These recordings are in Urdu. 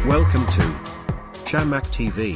Welcome to Chamak TV.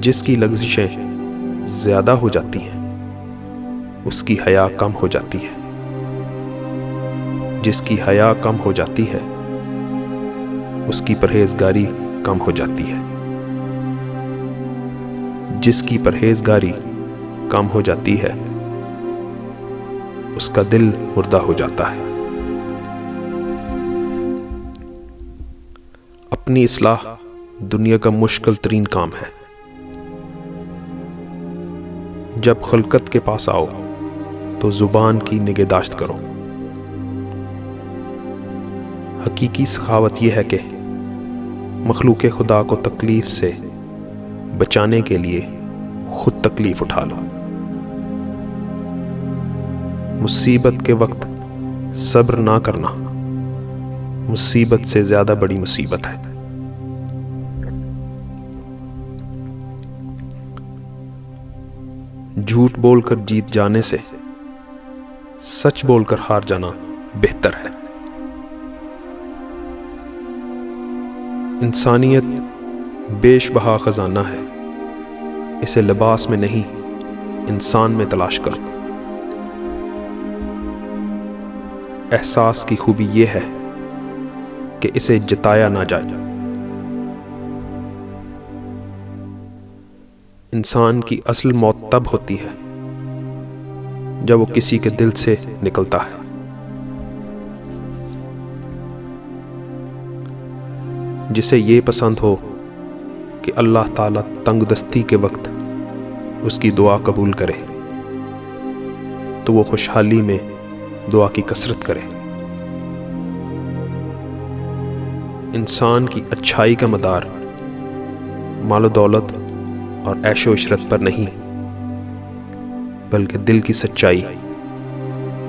جس کی لغزشیں زیادہ ہو جاتی ہیں اس کی حیا کم ہو جاتی ہے، جس کی حیا کم ہو جاتی ہے اس کی پرہیزگاری کم ہو جاتی ہے، جس کی پرہیزگاری کم ہو جاتی ہے اس کا دل مردہ ہو جاتا ہے۔ اپنی اصلاح دنیا کا مشکل ترین کام ہے۔ جب خلقت کے پاس آؤ تو زبان کی نگہداشت کرو۔ حقیقی سخاوت یہ ہے کہ مخلوق خدا کو تکلیف سے بچانے کے لیے خود تکلیف اٹھا لو۔ مصیبت کے وقت صبر نہ کرنا مصیبت سے زیادہ بڑی مصیبت ہے۔ جھوٹ بول کر جیت جانے سے سچ بول کر ہار جانا بہتر ہے۔ انسانیت بیش بہا خزانہ ہے، اسے لباس میں نہیں انسان میں تلاش کرو۔ احساس کی خوبی یہ ہے کہ اسے جتایا نہ جائے۔ انسان کی اصل موت تب ہوتی ہے جب وہ کسی کے دل سے نکلتا ہے۔ جسے یہ پسند ہو کہ اللہ تعالیٰ تنگ دستی کے وقت اس کی دعا قبول کرے تو وہ خوشحالی میں دعا کی کثرت کرے۔ انسان کی اچھائی کا مدار مال و دولت اور عیش و عشرت پر نہیں بلکہ دل کی سچائی،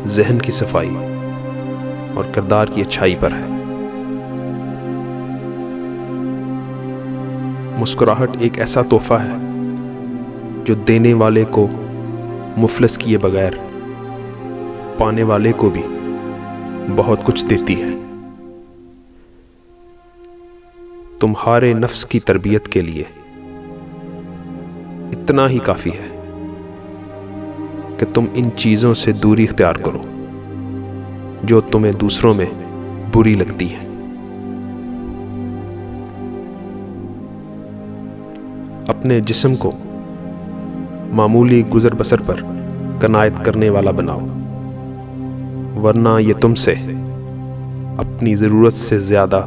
ذہن کی صفائی اور کردار کی اچھائی پر ہے۔ مسکراہٹ ایک ایسا تحفہ ہے جو دینے والے کو مفلس کیے بغیر پانے والے کو بھی بہت کچھ دیتی ہے۔ تمہارے نفس کی تربیت کے لیے اتنا ہی کافی ہے کہ تم ان چیزوں سے دوری اختیار کرو جو تمہیں دوسروں میں بری لگتی ہیں۔ اپنے جسم کو معمولی گزر بسر پر قناعت کرنے والا بناؤ، ورنہ یہ تم سے اپنی ضرورت سے زیادہ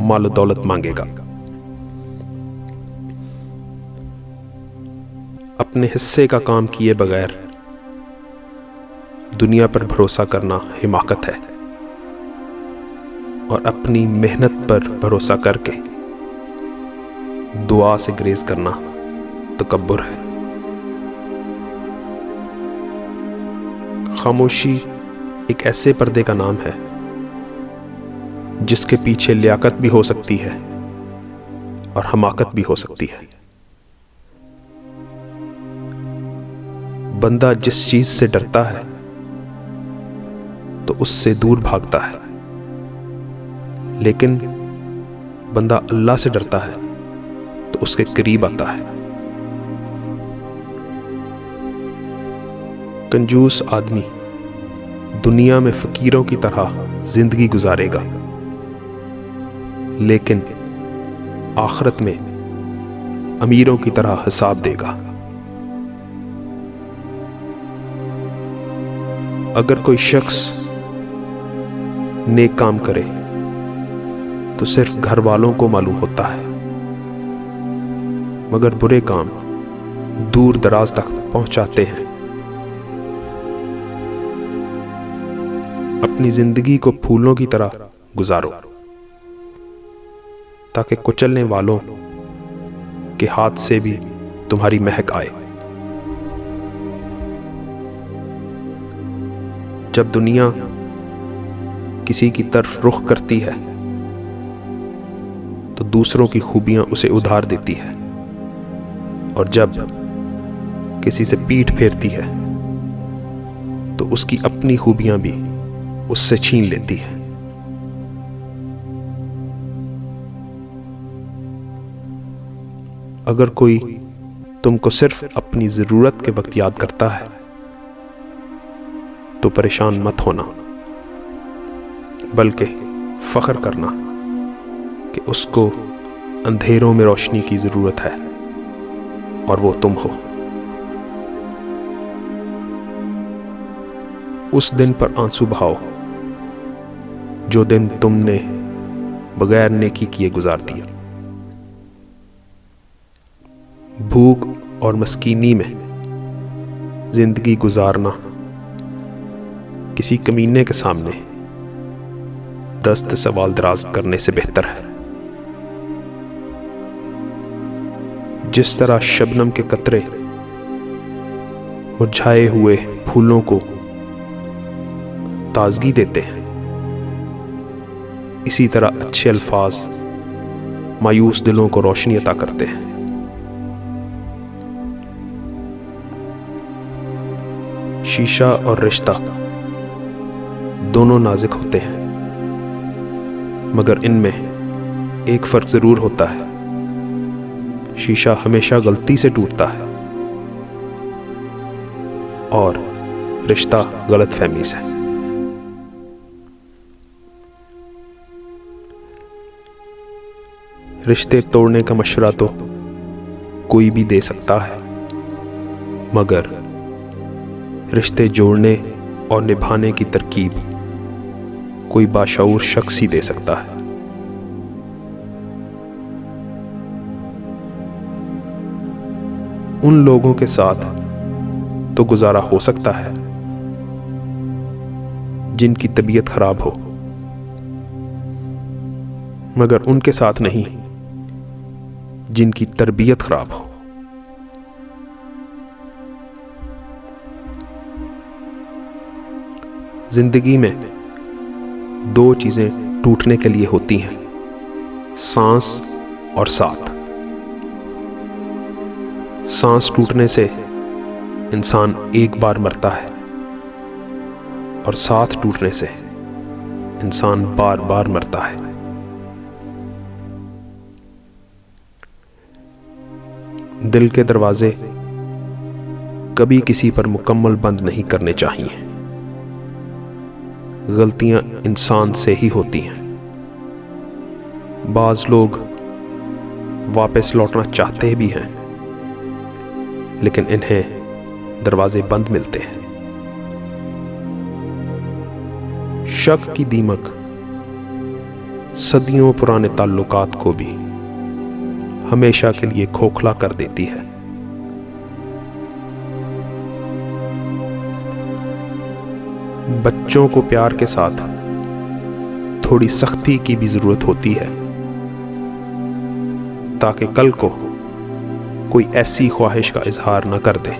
مال و دولت مانگے گا۔ اپنے حصے کا کام کیے بغیر دنیا پر بھروسہ کرنا حماقت ہے، اور اپنی محنت پر بھروسہ کر کے دعا سے گریز کرنا تکبر ہے۔ خاموشی ایک ایسے پردے کا نام ہے جس کے پیچھے لیاقت بھی ہو سکتی ہے اور حماقت بھی ہو سکتی ہے۔ بندہ جس چیز سے ڈرتا ہے تو اس سے دور بھاگتا ہے، لیکن بندہ اللہ سے ڈرتا ہے تو اس کے قریب آتا ہے۔ کنجوس آدمی دنیا میں فقیروں کی طرح زندگی گزارے گا، لیکن آخرت میں امیروں کی طرح حساب دے گا۔ اگر کوئی شخص نیک کام کرے تو صرف گھر والوں کو معلوم ہوتا ہے، مگر برے کام دور دراز تک پہنچاتے ہیں۔ اپنی زندگی کو پھولوں کی طرح گزارو تاکہ کچلنے والوں کے ہاتھ سے بھی تمہاری مہک آئے۔ جب دنیا کسی کی طرف رخ کرتی ہے تو دوسروں کی خوبیاں اسے ادھار دیتی ہے، اور جب کسی سے پیٹھ پھیرتی ہے تو اس کی اپنی خوبیاں بھی اس سے چھین لیتی ہے۔ اگر کوئی تم کو صرف اپنی ضرورت کے وقت یاد کرتا ہے تو پریشان مت ہونا، بلکہ فخر کرنا کہ اس کو اندھیروں میں روشنی کی ضرورت ہے اور وہ تم ہو۔ اس دن پر آنسو بہاؤ جو دن تم نے بغیر نیکی کیے گزار دیا۔ بھوک اور مسکینی میں زندگی گزارنا کسی کمینے کے سامنے دست سوال دراز کرنے سے بہتر ہے۔ جس طرح شبنم کے قطرے مرجھائے ہوئے پھولوں کو تازگی دیتے ہیں، اسی طرح اچھے الفاظ مایوس دلوں کو روشنی عطا کرتے ہیں۔ شیشہ اور رشتہ دونوں نازک ہوتے ہیں، مگر ان میں ایک فرق ضرور ہوتا ہے، شیشہ ہمیشہ غلطی سے ٹوٹتا ہے اور رشتہ غلط فہمی سے۔ رشتے توڑنے کا مشورہ تو کوئی بھی دے سکتا ہے، مگر رشتے جوڑنے اور نبھانے کی ترکیب کوئی باشعور شخص ہی دے سکتا ہے۔ ان لوگوں کے ساتھ تو گزارا ہو سکتا ہے جن کی طبیعت خراب ہو، مگر ان کے ساتھ نہیں جن کی تربیت خراب ہو۔ زندگی میں دو چیزیں ٹوٹنے کے لیے ہوتی ہیں، سانس اور ساتھ۔ سانس ٹوٹنے سے انسان ایک بار مرتا ہے اور ساتھ ٹوٹنے سے انسان بار بار مرتا ہے۔ دل کے دروازے کبھی کسی پر مکمل بند نہیں کرنے چاہیے۔ غلطیاں انسان سے ہی ہوتی ہیں۔ بعض لوگ واپس لوٹنا چاہتے بھی ہیں، لیکن انہیں دروازے بند ملتے ہیں۔ شک کی دیمک صدیوں پرانے تعلقات کو بھی ہمیشہ کے لیے کھوکھلا کر دیتی ہے۔ بچوں کو پیار کے ساتھ تھوڑی سختی کی بھی ضرورت ہوتی ہے، تاکہ کل کو کوئی ایسی خواہش کا اظہار نہ کر دے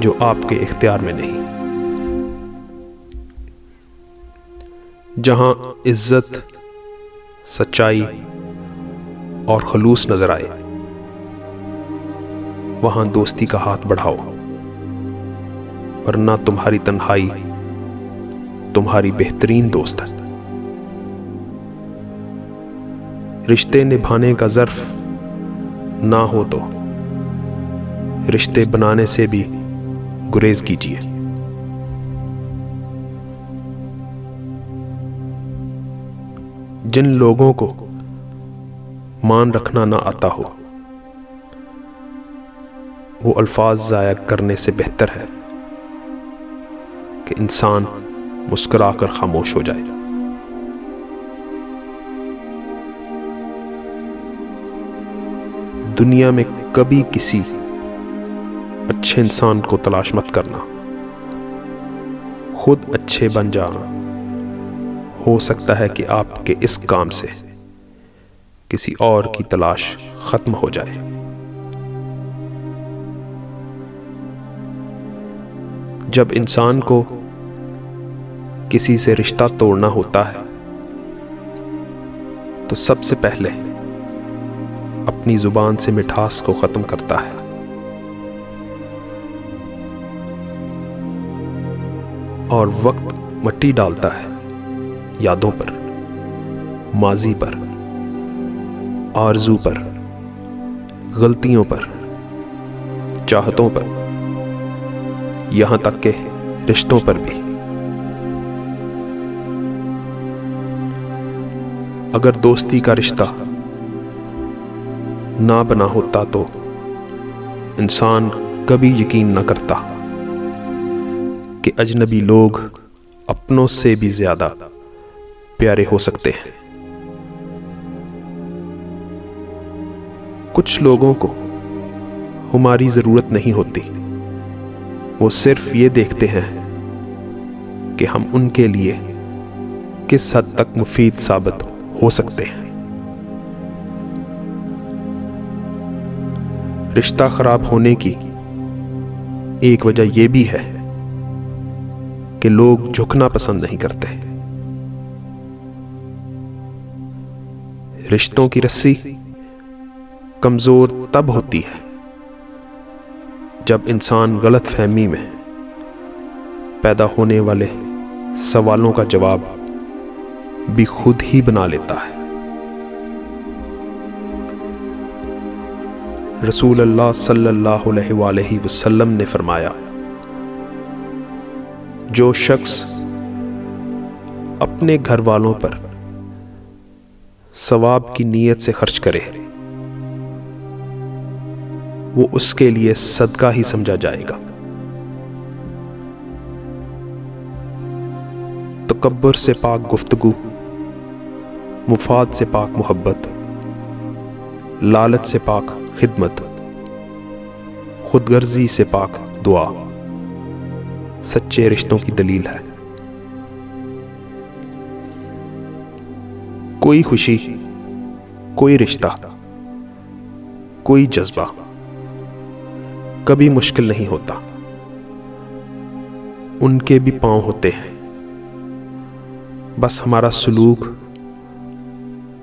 جو آپ کے اختیار میں نہیں۔ جہاں عزت، سچائی اور خلوص نظر آئے، وہاں دوستی کا ہاتھ بڑھاؤ، ورنہ تمہاری تنہائی تمہاری بہترین دوست ہے۔ رشتے نبھانے کا ظرف نہ ہو تو رشتے بنانے سے بھی گریز کیجیے۔ جن لوگوں کو مان رکھنا نہ آتا ہو، وہ الفاظ ضائع کرنے سے بہتر ہے کہ انسان مسکرا کر خاموش ہو جائے۔ دنیا میں کبھی کسی اچھے انسان کو تلاش مت کرنا، خود اچھے بن جانا۔ ہو سکتا ہے کہ آپ کے اس کام سے کسی اور کی تلاش ختم ہو جائے۔ جب انسان کو کسی سے رشتہ توڑنا ہوتا ہے تو سب سے پہلے اپنی زبان سے مٹھاس کو ختم کرتا ہے۔ اور وقت مٹی ڈالتا ہے یادوں پر، ماضی پر، آرزو پر، غلطیوں پر، چاہتوں پر، یہاں تک کہ رشتوں پر بھی۔ اگر دوستی کا رشتہ نہ بنا ہوتا تو انسان کبھی یقین نہ کرتا کہ اجنبی لوگ اپنوں سے بھی زیادہ پیارے ہو سکتے ہیں۔ کچھ لوگوں کو ہماری ضرورت نہیں ہوتی، وہ صرف یہ دیکھتے ہیں کہ ہم ان کے لیے کس حد تک مفید ثابت ہو سکتے ہیں۔ رشتہ خراب ہونے کی ایک وجہ یہ بھی ہے کہ لوگ جھکنا پسند نہیں کرتے۔ رشتوں کی رسی کمزور تب ہوتی ہے جب انسان غلط فہمی میں پیدا ہونے والے سوالوں کا جواب بھی خود ہی بنا لیتا ہے۔ رسول اللہ صلی اللہ علیہ وآلہ وسلم نے فرمایا، جو شخص اپنے گھر والوں پر ثواب کی نیت سے خرچ کرے وہ اس کے لیے صدقہ ہی سمجھا جائے گا۔ تکبر سے پاک گفتگو، مفاد سے پاک محبت، لالچ سے پاک خدمت، خود غرضی سے پاک دعا سچے رشتوں کی دلیل ہے۔ کوئی خوشی، کوئی رشتہ، کوئی جذبہ کبھی مشکل نہیں ہوتا، ان کے بھی پاؤں ہوتے ہیں، بس ہمارا سلوک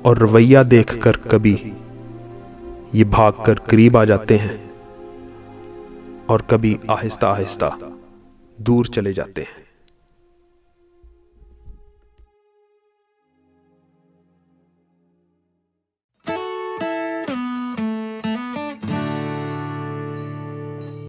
اور رویہ دیکھ کر کبھی یہ بھاگ کر قریب آ جاتے ہیں اور کبھی آہستہ آہستہ دور چلے جاتے ہیں۔